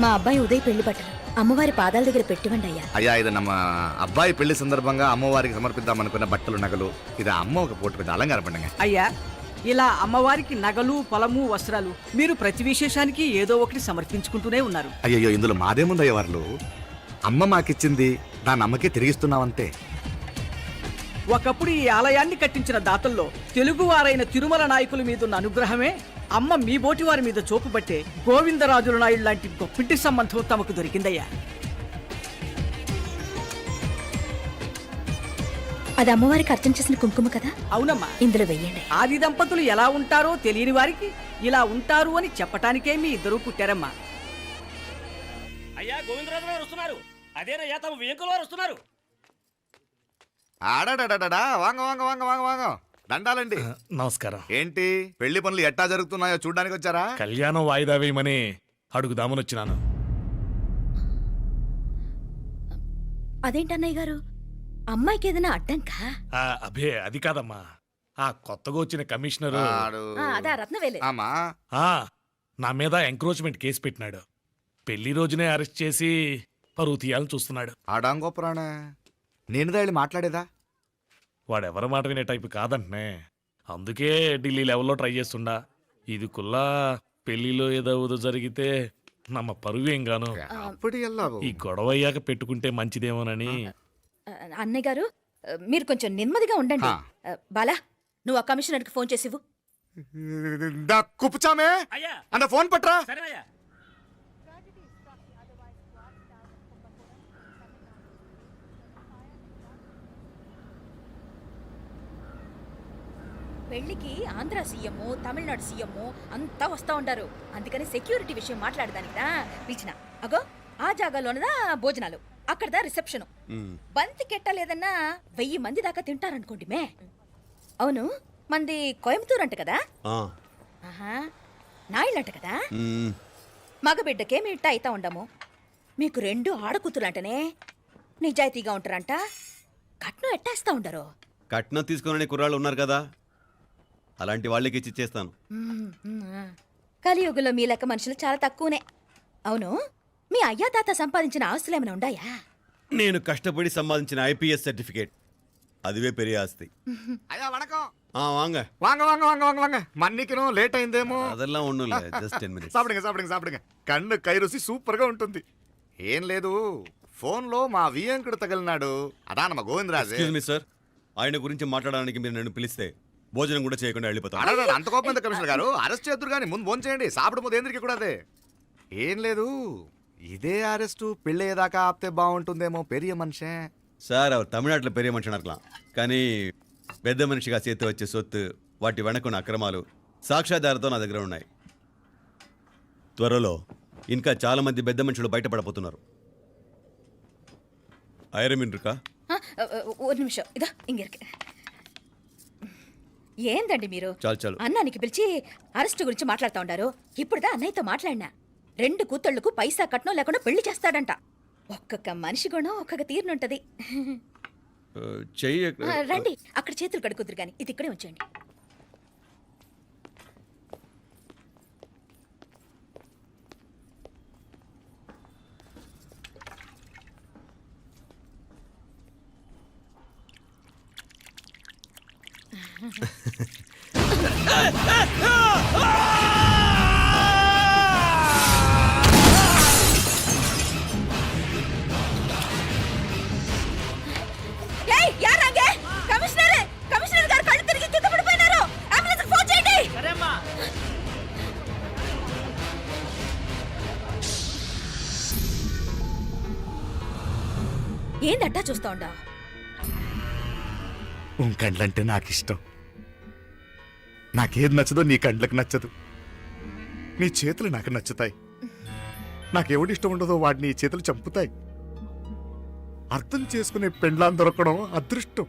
మా అబ్బాయి ఉదయ్ పెళ్లి బట్టలు అమ్మవారి పాదాల దగ్గర పెట్టివండి అయ్యా. అయ్యా ఇది నమ్మ అబ్బాయి పెళ్లి సందర్భంగా అమ్మవారికి సమర్పిద్దాం అనుకున్న బట్టలు నగలు. ఇది అమ్మ ఒక పూట పెద్ద అలంకార పండుగ. అయ్యా ఇలా అమ్మవారికి నగలు పొలము వస్త్రాలు మీరు ప్రతి విశేషానికి ఏదో ఒకటి సమర్పించుకుంటూనే ఉన్నారు. అయ్యో ఇందులో మాదేముందయ్య వాళ్ళు. అమ్మ మాకిచ్చింది దాన్ని అమ్మకే తిరిగిస్తున్నామంతే. ఒకప్పుడు ఈ ఆలయాన్ని కట్టించిన దాతల్లో తెలుగువారైన తిరుమల నాయకుల మీదున్న అనుగ్రహమే అమ్మ మీ బోటి వారి మీద చూపుబట్టే గోవిందరాజుల నాయుడు లాంటి గొప్పింటి సంబంధం తమకు దొరికిందయ్యా. అది అమ్మవారికి అర్చన చేసిన కుంకుమ కదా. అవునమ్మా, ఇందులో వెయ్యండి. ఆది దంపతులు ఎలా ఉంటారో తెలియని వారికి ఇలా ఉంటారు అని చెప్పటానికే మీ ఇద్దరు పుట్టారమ్మా. అయ్యా గోవిందరాజు గారు వస్తున్నారు. అదేనయ్యా తమ వెంకుల వారు వస్తున్నారు. ఆడాడా వాంగ వాంగ వాంగ వాంగ వాంగ దండాలండి. నమస్కారం. ఏంటి పెళ్లి పనులు ఎట్టా జరుగుతున్నాయో చూడ్డానికి వచ్చారా? కళ్యాణం వాయిదా వేయమని అడుగుదామని వచ్చినాను. అదేంటన్నయ్య గారు, అమ్మాయికి ఏదైనా అడ్డంకా? అభే అది కాదమ్మా, ఆ కొత్తగా వచ్చిన కమిషనరు అదా రత్నవేలే. ఆమా నా మీద ఎంక్రోచ్మెంట్ కేసు పెట్టినాడు. పెళ్లి రోజునే అరెస్ట్ చేసి పరువు తీయాలని చూస్తున్నాడు. ఆడాంగో పురాణ నేనుదా వెళ్ళి మాట్లాడేదా? వాడెవరి మాట వినే టైపు కాదంటనే. అందుకే ఢిల్లీ లెవెల్లో ట్రై చేస్తుండా. ఇది కుల్లా పెళ్లిలో ఏదో జరిగితే నమ్మ పరువేం గాను. ఈ గొడవ అయ్యాక పెట్టుకుంటే మంచిదేమోనని. అన్నయ్య గారు మీరు కొంచెం నెమ్మదిగా ఉండండి. బాలా నువ్వు ఆ కమిషనర్కి ఫోన్ చేసివు. కుప్పుచామే అన్న ఫోన్ పట్రా. సరేనయ్యా. పెళ్లికి ఆంధ్ర సీఎం తమిళనాడు సీఎం అంతా వస్తా ఉంటారు. అందుకని సెక్యూరిటీ విషయం మాట్లాడదానికినా పిలిచిన. అగో ఆ జాగాలోనదా భోజనాలు, అక్కడదా రిసెప్షన్. బంతి కెట్టలేదన్నా 1000 మంది దాకా తింటారనుకోండి మే. అవును మంది కోయంబత్తూర్ అంట కదా. నాయుళ్ళంట కదా. మగబిడ్డకే మీ ఇట్ట అయితా ఉండము. మీకు 2 ఆడకూతురంటనే నిజాయితీగా ఉంటారంట. కట్నం ఎట్టేస్తా ఉండరు. కట్నం తీసుకునే కుర్రాళ్ళు ఉన్నారు కదా, అలాంటి వాళ్ళకి ఇచ్చేస్తాను. కలియుగంలో మీ లెక్క మనుషులు చాలా తక్కువనే. అవును మీ అయ్యా తాత సంపాదించిన ఆస్తులు ఏమైనా ఉండాయా? నేను కష్టపడి సంపాదించిన ఐపీఎస్ సర్టిఫికేట్, అదివే పెరిగే ఆస్తి. అయ్యా వణకం. వాంగ వాంగ వాంగ వాంగ వాంగ వాంగ మన్నికిను లేట్ అయిందేమో. అదెల్లా ఉండు, జస్ట్ 10 minutes. సాப்பிடுங்க కన్ను కైరుసి సూపర్ గా ఉంటుంది. ఏం లేదు ఫోన్ లో మా వియంకుడు తగిలినాడు. అదా నమ్మ గోవిందరాజు. ఎక్స్క్యూజ్ మీ సార్, ఆయన గురించి మాట్లాడడానికి మీరు నన్ను పిలిస్తే భోజనం కూడా చేయకుండా వెళ్ళిపోతాను. అంత కోపం కమిషనర్ గారు, అరెస్ట్ చేద్దరు కానీ ముందు ఫోన్ చేయండి. సాపిడు ముందు ఎందుకు కూడా అదే. ఏం లేదు ఇదే అరెస్టు పెళ్ళేదాకా ఆపితే బాగుంటుందేమో. పెరియ మనిషే సార్, அவர் తమిళనాడులో పెరియ మనిషి అనర్కలాం, కానీ పెద్ద మనిషిగా చేతి వచ్చే సొత్తు, వాటి వెనకున్న అక్రమాలు సాక్ష్యాధారతో నా దగ్గర ఉన్నాయి. త్వరలో ఇంకా చాలా మంది పెద్ద మనుషులు బయటపడబోతున్నారు. ఐరమిన్రుకా ఒక నిమిషం ఇదా ఇంగిరికి. ఏందండి మీరు చాలు అన్నానికి పిలిచి అరెస్ట్ గురించి మాట్లాడుతూ ఉండారు. ఇప్పుడుదా అన్నయ్యతో మాట్లాడినా 2 కూతుళ్లకు పైసా కట్నం లేకుండా పెళ్లి చేస్తాడంట. ఒక్కొక్క మనిషి గుణం ఒక్కొక్క తీరునుంటది. రండి అక్కడ చేతులు కడుకుదురు గాని ఇది ఇక్కడే ఉంచండి. కమిషనర్ గారు కళ్ళు తిరిగి కింద పడిపోయినారు. అంబులెన్స్ ఫోన్ చేయండి. సరేమ్మా. ఏందట్టా చూస్తా ఉండా? కండ్లంటే నాకు ఇష్టం. నాకేది నచ్చదో నీ కండ్లకు నచ్చదు. నీ చేతులు నాకు నచ్చుతాయి. నాకెవడి ఇష్టం ఉండదో వాడు నీ చేతులు చంపుతాయి. అర్థం చేసుకునే పెండ్లాం దొరకడం అదృష్టం.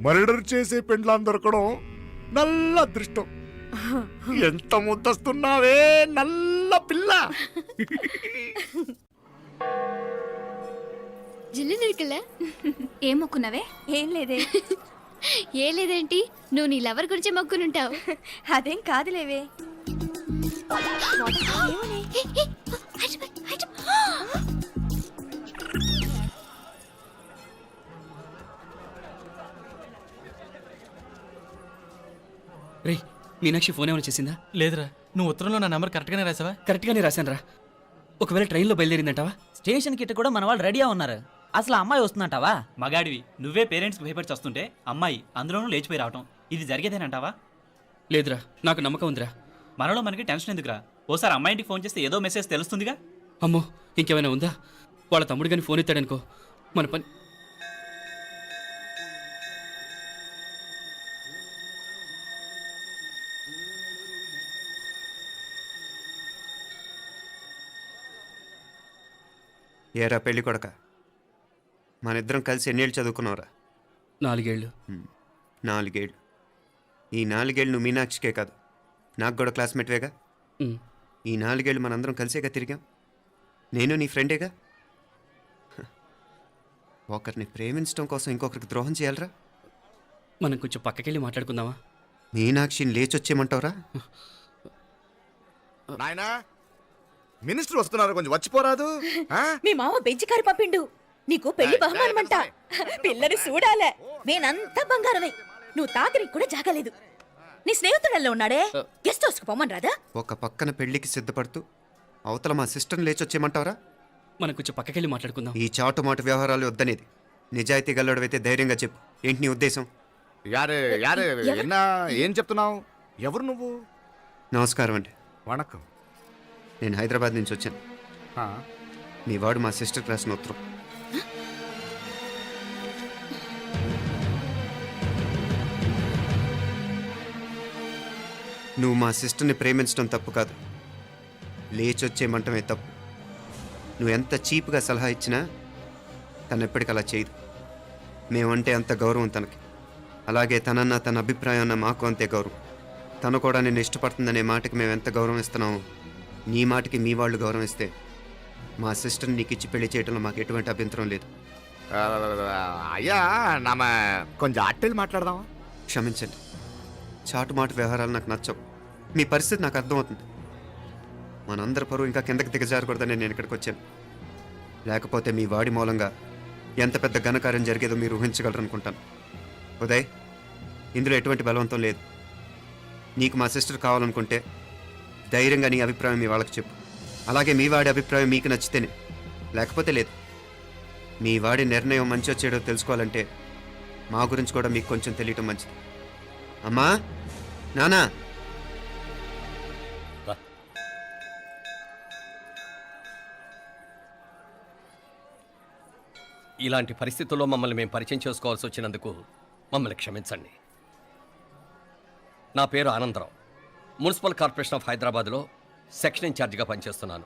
మర్డర్ చేసే పెండ్లాం దొరకడం నల్ల అదృష్టం. ఎంత ముద్దస్తున్నావే నల్ల పిల్ల. జిల్లు నిరుకులే. ఏం మొక్కున్నావే? ఏం లేదే. ఏ లేదేంటి, నువ్వు నీ లవర్ గురించి మొక్కునుంటావు. అదేం కాదులేవే. మీనాక్షి ఫోన్ ఏమైనా చేసిందా? లేదురా, నువ్వు ఉత్తరంలో నా నెంబర్ కరెక్ట్గానే రాసావా? కరెక్ట్గానే రాశాను రా. ఒకవేళ ట్రైన్లో బయలుదేరిందంటావా? స్టేషన్ కిட்ட కూడా మన వాళ్ళు రెడీగా ఉన్నారు. అసలు ఆ అమ్మాయి వస్తుందంటావా? మగాడివి నువ్వే పేరెంట్స్కి భయపడి వస్తుంటే అమ్మాయి అందులోనూ లేచిపోయి రావటం ఇది జరిగేదేనంటావా? లేదురా, నాకు నమ్మకం ఉందిరా. మనలో మనకి టెన్షన్ ఎందుకురా? ఓసారి అమ్మాయి ఇంటికి ఫోన్ చేస్తే ఏదో మెసేజ్ తెలుస్తుందిగా. అమ్మో, ఇంకేమైనా ఉందా? వాళ్ళ తమ్ముడు కానీ ఫోన్ ఎత్తాడనుకో, మన పని. ఏరా పెళ్ళి కొడక, మన ఇద్దరం కలిసి ఎన్నేళ్ళు చదువుకున్నావురా? 4 ఏళ్ళు. 4 ఏళ్ళు. ఈ 4 ఏళ్ళు నువ్వు మీనాక్షికే కాదు, నాకు కూడా క్లాస్మేట్వేగా. ఈ 4 ఏళ్ళు మనందరం కలిసేగా తిరిగాం. నేను నీ ఫ్రెండేగా. ఒకరిని ప్రేమించడం కోసం ఇంకొకరికి ద్రోహం చేయాలరా? మనం కొంచెం పక్కకెళ్ళి మాట్లాడుకుందామా? మీనాక్షిని లేచొచ్చేయమంటావురా? నాయనా, మినిస్టర్ వస్తున్నారు, కొంచెం వచ్చిపోరాదు? ఆ? మీ మామ బెంచి కారు పంపిండు. నీకు పెళ్లి బహుమానమంట. పిల్లని చూడాలే. నేనంతా బంగారమే. నువ్వు తాకరికి కూడా జాగలేదు. నీ స్నేహితుడల్లో ఉన్నాడే, గెస్ట్ హౌస్కి పొమ్మని రాదా? ఒక పక్కన పెళ్లికి సిద్ధపడుతూ అవతల మా సిస్టర్ని లేచొచ్చేయమంటావురా? మనం కొంచెం పక్కకెళ్ళి మాట్లాడుకుందాం. ఈ చాటుమాటు వ్యవహారాలు వద్దనేది. నిజాయితీ గల్లడవైతే ధైర్యంగా చెప్పు, ఏంటి నీ ఉద్దేశం? యారే యారే, ఎన్నా ఏం చెప్తున్నావు? ఎవరు నువ్వు? నమస్కారం అండి. వణకం. నేను హైదరాబాద్ నుంచి వచ్చాను. ఆ, మీ వాడు మా సిస్టర్కి రాసిన ఉత్తరం. నువ్వు మా సిస్టర్ని ప్రేమించడం తప్పు కాదు, లేచొచ్చేయమంటమే తప్పు. నువ్వు ఎంత చీప్గా సలహా ఇచ్చినా తను ఎప్పటికీ అలా చేయదు. మేమంటే అంత గౌరవం తనకి, అలాగే తనన్న తన అభిప్రాయం అన్న మాకు అంతే గౌరవం. తను కూడా నిన్ను ఇష్టపడుతుందనే మాటకి మేము ఎంత గౌరవం ఇస్తున్నామో నీ మాటకి మీ వాళ్ళు గౌరవం ఇస్తే మా సిస్టర్ని నీకు ఇచ్చి పెళ్లి చేయడంలో మాకు ఎటువంటి అభ్యంతరం లేదు. అయ్యా నామ కొంచెం అట్టెళ్ళి మాట్లాడదామా? క్షమించండి, చాటుమాటు వ్యవహారాలు నాకు నచ్చవు. మీ పరిస్థితి నాకు అర్థమవుతుంది. మనందరి పరువు ఇంకా కిందకి దిగజారకూడదని నేను ఇక్కడికి వచ్చాను. లేకపోతే మీ వాడి మూలంగా ఎంత పెద్ద ఘనకార్యం జరిగేదో మీరు ఊహించగలరు అనుకుంటాను. ఉదయ్, ఇందులో ఎటువంటి బలవంతం లేదు. నీకు మా సిస్టర్ కావాలనుకుంటే ధైర్యంగా నీ అభిప్రాయం మీ వాళ్ళకి చెప్పు. అలాగే మీ వాడి అభిప్రాయం మీకు నచ్చితేనే, లేకపోతే లేదు. మీ వాడి నిర్ణయం మంచి వచ్చేటో తెలుసుకోవాలంటే మా గురించి కూడా మీకు కొంచెం తెలియటం మంచిది. అమ్మా, నానా, ఇలాంటి పరిస్థితుల్లో మమ్మల్ని మేము పరిచయం చేసుకోవాల్సి వచ్చినందుకు మమ్మల్ని క్షమించండి. నా పేరు ఆనందరావు. మున్సిపల్ కార్పొరేషన్ ఆఫ్ హైదరాబాద్లో సెక్షన్ ఇన్ఛార్జిగా పనిచేస్తున్నాను.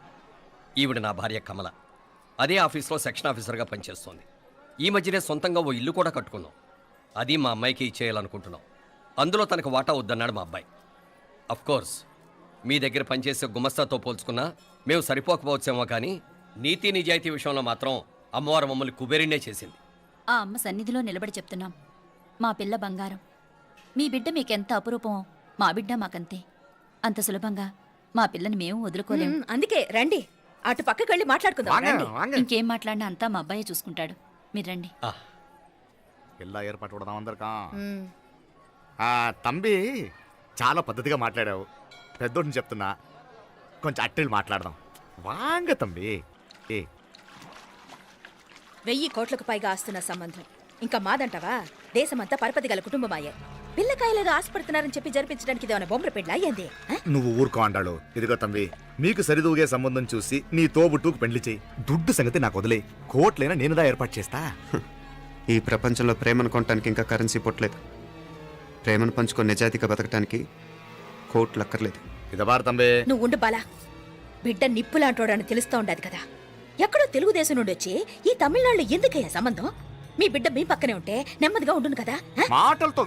ఈవిడ నా భార్య కమల. అదే ఆఫీస్లో సెక్షన్ ఆఫీసర్గా పనిచేస్తోంది. ఈ మధ్యనే సొంతంగా ఓ ఇల్లు కూడా కట్టుకున్నాం. అది మా అమ్మాయికి ఇచ్చేయాలనుకుంటున్నాం. అందులో తనకు వాటా వద్దన్నాడు మా అబ్బాయి. అఫ్కోర్స్ మీ దగ్గర పనిచేసే గుమస్తాతో పోల్చుకున్నా మేము సరిపోకపోవచ్చేమో, కానీ నీతి నిజాయితీ విషయంలో మాత్రం అమ్మవారు మమ్మల్ని కుబేరినే చేసింది. ఆ అమ్మ సన్నిధిలో నిలబడి చెప్తున్నాం, మా పిల్ల బంగారం. మీ బిడ్డ మీకెంత అపురూపమో మా బిడ్డ మాకంతే. అంత సులభంగా మా పిల్లని మేము వదులుకోలేము. అందుకే రండి, అటు పక్కకి వెళ్ళి మాట్లాడుకుందాం. వాంగ, రండి. వాంగ. ఇంకేం మాట్లాడినా అంతా మా అబ్బాయే చూసుకుంటాడు. మీరు రండి. ఎలా ఏర్పాటు కొడదాం అందరికా? మ్, తంబి, చాలా పద్ధతిగా మాట్లాడావు. పెద్దోడిని చెప్తున్నా, కొంచెం అట్టెళ్ళి మాట్లాడదాం. వాంగ తంబి. 1000 కోట్లకు పైగా ఆస్తున్న సంబంధం ఇంకా మాదంటావా? దేశమంతా పరపతి గల కుటుంబమాయే. పిల్లకాయలేదో ఆశపడుతున్నారని చెప్పి జరిపించడానికి ఇదేమైనా బొమ్మర పెళ్ళి అయ్యింది? నువ్వు ఊరుకో అండాడు. ఇదిగో తంబి, మీకు సరిదూగే సంబంధం చూసి నీ తోబుట్టుకు పెళ్లి చేయి. దుడ్డు సంగతి నాకు వదిలే. కోట్లైనా నేనుదా ఏర్పాటు చేస్తా. ఈ ప్రపంచంలో ప్రేమను కొనటానికి ఇంకా కరెన్సీ పుట్టలేదు. ప్రేమను పంచుకొని నిజాయితీగా బతకటానికి కోట్లు అక్కర్లేదు. ఇదబారు తంబి. నువ్వు ఉండు బాలా. బిడ్డ నిప్పులాంటోడని తెలుస్తూ ఉండదు కదా. ఎక్కడో తెలుగుదేశం నుండి వచ్చి ఈ తమిళనాడులో ఎందుకయ్యా సంబంధం? మీ బిడ్డ మీ పక్కనే ఉంటే నెమ్మదిగా ఉండును కదా. మాటలతో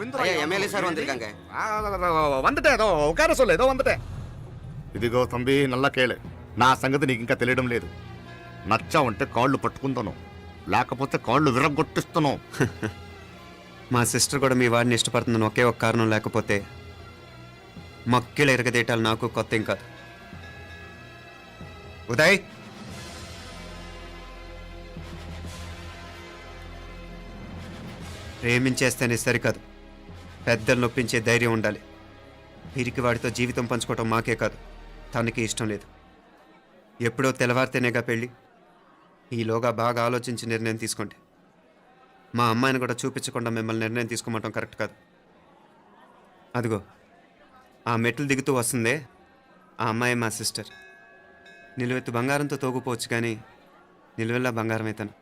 ఇదిగో తంబి, నల్ల కేళే. నా సంగతి నీకు ఇంకా తెలియడం లేదు. నచ్చా ఉంటే కాళ్ళు పట్టుకుంటాను, లేకపోతే కాళ్ళు విరగొట్టిస్తాను. మా సిస్టర్ కూడా మీ వాడిని ఇష్టపడుతుందని ఒకే ఒక కారణం లేకపోతే మక్కిల ఎరగదేటాలు నాకు కొత్త ఏం కాదు. ఉదయ్, ప్రేమించేస్తేనే సరికాదు, పెద్దలు నొప్పించే ధైర్యం ఉండాలి. వీరికి వాడితో జీవితం పంచుకోవటం మాకే కాదు తనకి ఇష్టం లేదు. ఎప్పుడో తెల్లవారితేనేగా పెళ్ళి. ఈలోగా బాగా ఆలోచించి నిర్ణయం తీసుకోండి. మా అమ్మాయిని కూడా చూపించకుండా మిమ్మల్ని నిర్ణయం తీసుకోమంటాం కరెక్ట్ కాదు. అదిగో ఆ మెట్లు దిగుతూ వస్తుందే, ఆ అమ్మాయి మా సిస్టర్. నిలువెత్తు బంగారంతో తోగుపోవచ్చు కానీ నిలువెల్లా బంగారం అవుతాను.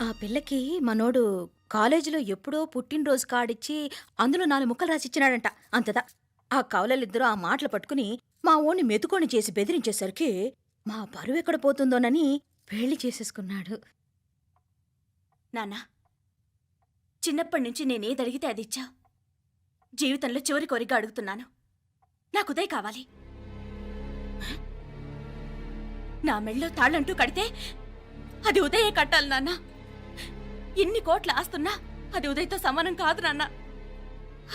ఆ పిల్లకి మనోడు కాలేజీలో ఎప్పుడో పుట్టినరోజు కాడిచ్చి అందులో 4 ముక్కలు రాసిచ్చినాడంట. అంతదా ఆ కవలలిద్దరూ ఆ మాటలు పట్టుకుని మా ఓణ్ణి మెతుకొని చేసి బెదిరించేసరికి మా పరువు ఎక్కడ పోతుందోనని పెళ్లి చేసేసుకున్నాడు. నాన్నా, చిన్నప్పటి నుంచి నేనేది అడిగితే అది ఇచ్చా. జీవితంలో చివరి కోరిక అడుగుతున్నాను. నాకు ఉదయ్ కావాలి. నా మెళ్ళో తాళ్ళంటూ కడితే అది ఉదయే కట్టాలి నాన్న. ఎన్ని కోట్ల ఆస్తున్నా అది ఉదయ్తో సమానం కాదు నాన్న.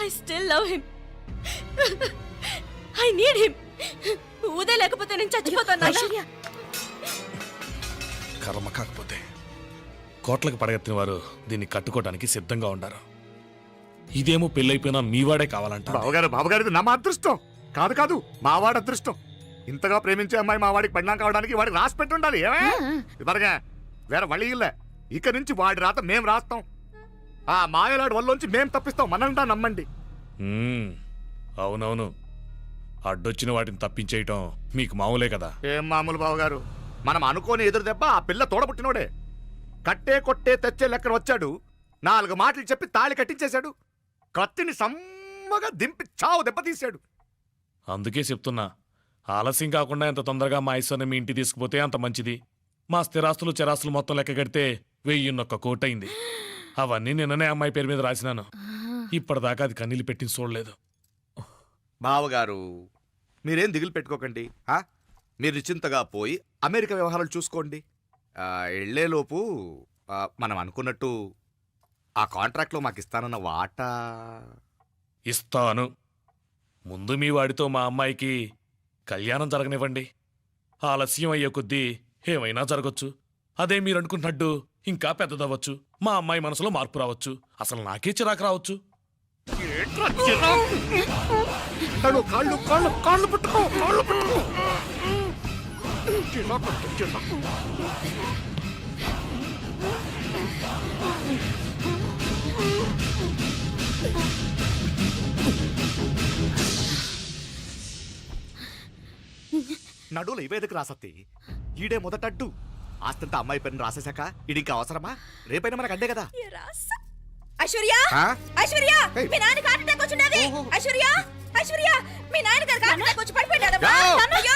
I still love him. I need him. Uday లేకపోతే నేను చచ్చిపోతాను నాన్న. కర్మ కాకపోతే కోట్లకు పడగెత్తిన వారు దీన్ని కట్టుకోవడానికి సిద్ధంగా ఉండారు. ఇదేమో పెళ్ళైపోయినా మీవాడే కావాలంట. బావగారిది నా అదృష్టం కాదు కాదు, మావాడి అదృష్టం. ఇంతగా ప్రేమించే అమ్మాయి మా వాడికి పడినా కావడానికి వాడికి రాసి పెట్టి ఉండాలి. ఏమే ఇదరగా వేరే వళ్ళీ ఇల్లే. ఇక నుంచి వాడి రాత మేం రాస్తాం. ఆ మాయలాడి వల్లోంచి మేం తప్పిస్తాం. మనంతా నమ్మండి. అవునవును, అడ్డొచ్చిన వాటిని తప్పించేయటం మీకు మామూలే కదా. ఏం మామూలు బావగారు, మనం అనుకోని ఎదురు దెబ్బ ఆ పిల్ల తోడబుట్టినోడే. కట్టే కొట్టే తెచ్చే లెక్కన వచ్చాడు. 4 మాటలు చెప్పి తాళి కట్టించేశాడు. కత్తిని సమ్మగా దింపి చావు దెబ్బతీశాడు. అందుకే చెప్తున్నా, ఆలస్యం కాకుండా ఎంత తొందరగా మా ఐశ్వర్యం మీ ఇంటికి తీసుకుపోతే అంత మంచిది. మా స్థిరాస్తులు చిరాస్తులు మొత్తం లెక్క కడితే 1,000 కోటయింది. అవన్నీ నిన్ననే అమ్మాయి పేరు మీద రాసినాను. ఇప్పటిదాకా అది కన్నీళ్ళు పెట్టి చూడలేదు. బావగారు మీరేం దిగులు పెట్టుకోకండి. మీరు నిశ్చింతగా పోయి అమెరికా వ్యవహారాలు చూసుకోండి. వెళ్లేలోపు మనం అనుకున్నట్టు ఆ కాంట్రాక్ట్లో మాకు ఇస్తానన్న వాటా ఇస్తాను. ముందు మీ వాడితో మా అమ్మాయికి కళ్యాణం జరగనివ్వండి. ఆలస్యం అయ్యే కొద్దీ ఏమైనా జరగచ్చు. అదే మీరు అనుకుంటున్నట్టు ఇంకా పెద్దదవ్వచ్చు. మా అమ్మాయి మనసులో మార్పు రావచ్చు. అసలు నాకే చిరాకు రావచ్చు. నడువులు ఇవేదకు రాసత్తి. ఈడే మొదటడ్డు. ఆస్తంతా అమ్మాయి పేరుని రాసేశాక ఇది ఇంకా అవసరమా? రేపైనా మనకు అడ్డే కదా. ఐశ్వర్య, ఐశ్వర్య, మీ నాన్న హార్ట్ అటాక్ వచ్చినది. ఐశ్వర్య, ఐశ్వర్య, మీ నాన్న హార్ట్ అటాక్ వచ్చి పడిపోయాడమ్మా. అన్నయ్య,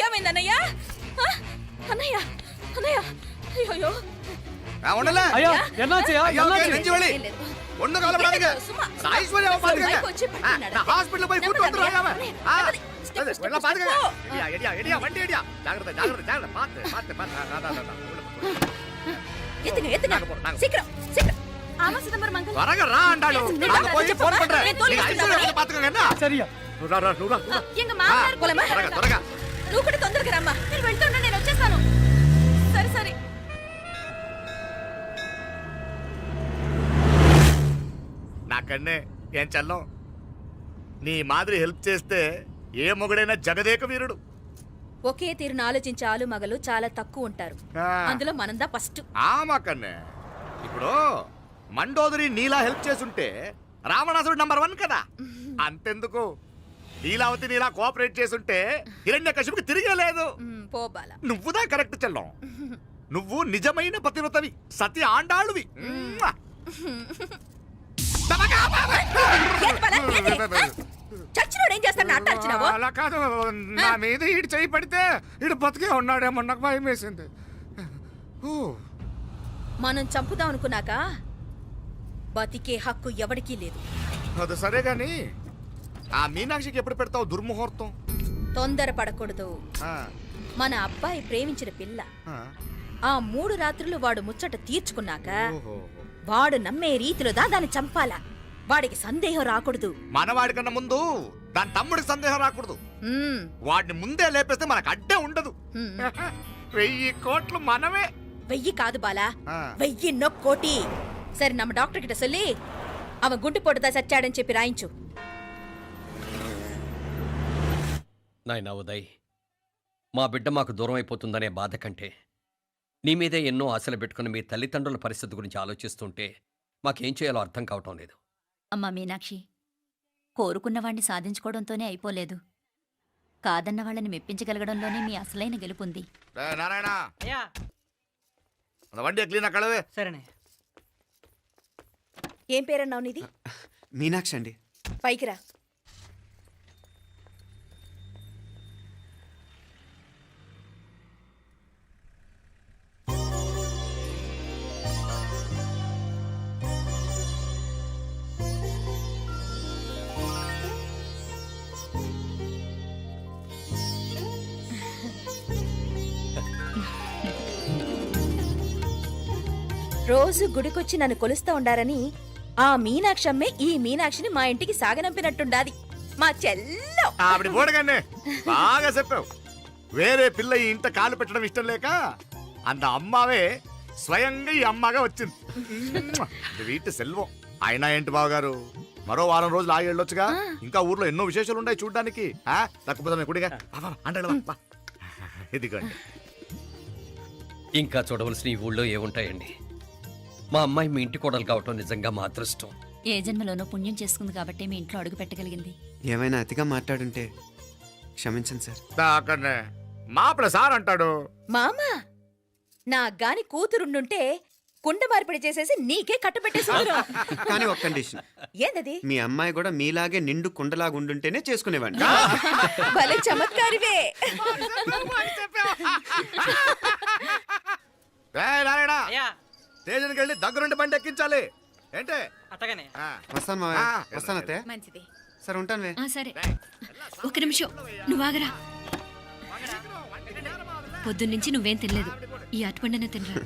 ఏమైందన్నయ్య? అన్నయ్య, అన్నయ్య, అయ్యో ஐயா என்னாச்சுயா? என்னாச்சு? ஒண்ணு கவலைப்படாதீங்க. ஐஸ்வர்யா பாத்துக்கங்க. ஹாஸ்பிடல்ல போய் கூட்டி வந்துறாங்க. எல்லாம் பாத்துக்கங்க. எடியா வண்டி எடியா. ஜாகிரதை ஜாகிரதை ஜாகிரதை. பாத்து எத்துங்க சீக்கிரம் சீக்கிரம். ஆமா சிதம்பரம் மங்கல் வரங்க ரா ஆண்டாளு. நான் போய் ஃபோன் பண்றேன். நீங்க ஐஸ்வர்யா பாத்துக்கங்க. என்ன சரியா? రా எங்க மாமனார் போலமா. త్వరగా నువ్వు కూడా తొందరగా రమ్మా. నేను వెళ్తుంటే నేను వచ్చేస్తాను. సరే సరే. నాకన్నే ఏం చల్లం. నీ మాదిరి హెల్ప్ చేస్తే ఏ మొగుడైనా జగదేక వీరుడు. ఒకే తీరును ఆలోచించే ఆలు మగలు చాలా తక్కువ ఉంటారు. అందులో మనందా ఫస్ట్. మాకన్నే ఇప్పుడు మండోదరి నీలా హెల్ప్ చేసుంటే రావణాసుడు నంబర్ 1 కదా. అంతెందుకు, లీలావతి నీలా కోఆపరేట్ చేసుంటే హిరణ్యకశిపుకి తిరిగే లేదు. పోబాల నువ్వుదా కరెక్ట్ చెల్లం. నువ్వు నిజమైన పతివ్రతవి, సతి ఆండాళ్ళువి. ఏంది బాలా? ఏంది? చచ్చినోడు ఏం చేస్తాడు అట్ట అరిచినావు? అలా కాదు, నా మీద ఈడు చేయి పడితే ఈడు బతికే ఉన్నాడేమో నాకు భయం వేసింది. ఓ, మనం చంపుదాం అనుకున్నాక బతికే హక్కు ఎవరికీ లేదు. అది సరే గాని ఆ మీనాక్షికి ఎప్పుడు పెడతావు దుర్ముహూర్తం? తొందరపడకూడదు. ఆ, మన అబ్బాయి ప్రేమించిన పిల్ల ఆ. ఆ 3 రాత్రులు వాడు ముచ్చట తీర్చుకున్నాక ఓహో. వాడు నమ్మే రీతిలో దాన్ని చంపాలా. వాడికి సందేహం రాకూడదు. మనవాడి కన్నా ముందు దాని తమ్ముడికి సందేహం రాకూడదు. ఉమ్, వాడిని ముందే లేపేస్తే మనకు అడ్డే ఉండదు. ఉమ్. 1000 కోట్లు మనమే. 1000 కాదు బాలా, ఆ. 1000 కోటి. సరే நம்ம డాక్టర్ கிட்ட சொல்லி அவன் గుండు పొట్టుదా చచ్చాడని చెప్పి రాయించు. నాయనా ఉదయ్, మా బిడ్డ మాకు దూరం అయిపోతుందనే బాధ కంటే నీ మీదే ఎన్నో ఆశలు పెట్టుకుని మీ తల్లిదండ్రుల పరిస్థితి గురించి ఆలోచిస్తుంటే మాకేం చేయాలో అర్థం కావటం లేదు. అమ్మా మీనాక్షి, కోరుకున్నవాణ్ణి సాధించుకోవడంతోనే అయిపోలేదు. కాదన్న వాళ్ళని మెప్పించగలగడంలోనే మీ అసలైన గెలుపుంది. నారాయణ, వండి క్లీన్ కళవే. సరేనే. ఏం పేరన్నావు నీది? మీనాక్షి అండి. పైకి రా. రోజు గుడికొచ్చి నన్ను కొలుస్తా ఉండారని ఆ మీనాక్షమ్మే ఈ మీనాక్షిని మా ఇంటికి సాగనంపినట్టుండాది. మా చెల్లో ఆవిడ పోడగానే బాగా చెప్పావు. వేరే పిల్ల ఈ ఇంట కాలు పెట్టడం ఇష్టం లేక అంత అమ్మావే స్వయంగా ఈ అమ్మగా వచ్చింది. ఇది వీటి సెల్వం. అయినా ఏంటి బావగారు, మరో వారం రోజులు ఆగి వెళ్ళొచ్చుగా. ఇంకా ఊర్లో ఎన్నో విశేషాలు ఉన్నాయి చూడ్డానికి. తక్కువ కుడిగా అంటే ఇదిగోండి. ఇంకా చూడవలసిన ఈ ఊళ్ళో ఏముంటాయండి? మా అమ్మాయి మీ ఇంటి కోడలు కావటం నిజంగా మా అదృష్టం. ఏ జన్మలోనో పుణ్యం చేసుకుంది కాబట్టి మీ ఇంట్లో అడుగు పెట్టగలిగింది. ఏమైనా అతిగా మాట్లాడుంటే క్షమించండి సార్. అక్కడనే మాపల సార్ అంటాడు. మామ నా గాని కూతురుండుంటే కుండ మార్పిడి చేసేసి నీకే కట్టబెట్టేసి. కానీ ఒక కండిషన్. ఏందది? మీ అమ్మాయి కూడా మీలాగే నిండు కుండలాగా ఉండుంటేనే చేసుకునేవాడిని. భలే చమత్కారివే. నారాయణ, స్టేషన్కి వెళ్ళి దగ్గరుండి బండి ఎక్కించాలి. ఏంటే? అత్తగానే. వస్తాను మావయ్య. వస్తాను అత్తయ్య. మంచిది. సరే ఉంటాను వే. సరే ఒక నిమిషం నువ్వు ఆగరా. పొద్దున్నుంచి నువ్వేం తినలేదు. ఈ అటుపండనే తినరా.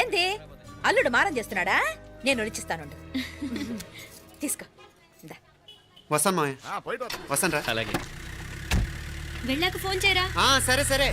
ఏంది అల్లుడు మారం చేస్తున్నాడా? నేను ఒలిచిస్తానుండు. తీసుకో. ఇందా. వస్తాను మావయ్య. పోయిట్ వస్తా. వస్తాను రా. అలాగే. వెళ్ళాక ఫోన్ చేయరా. సరే సరే.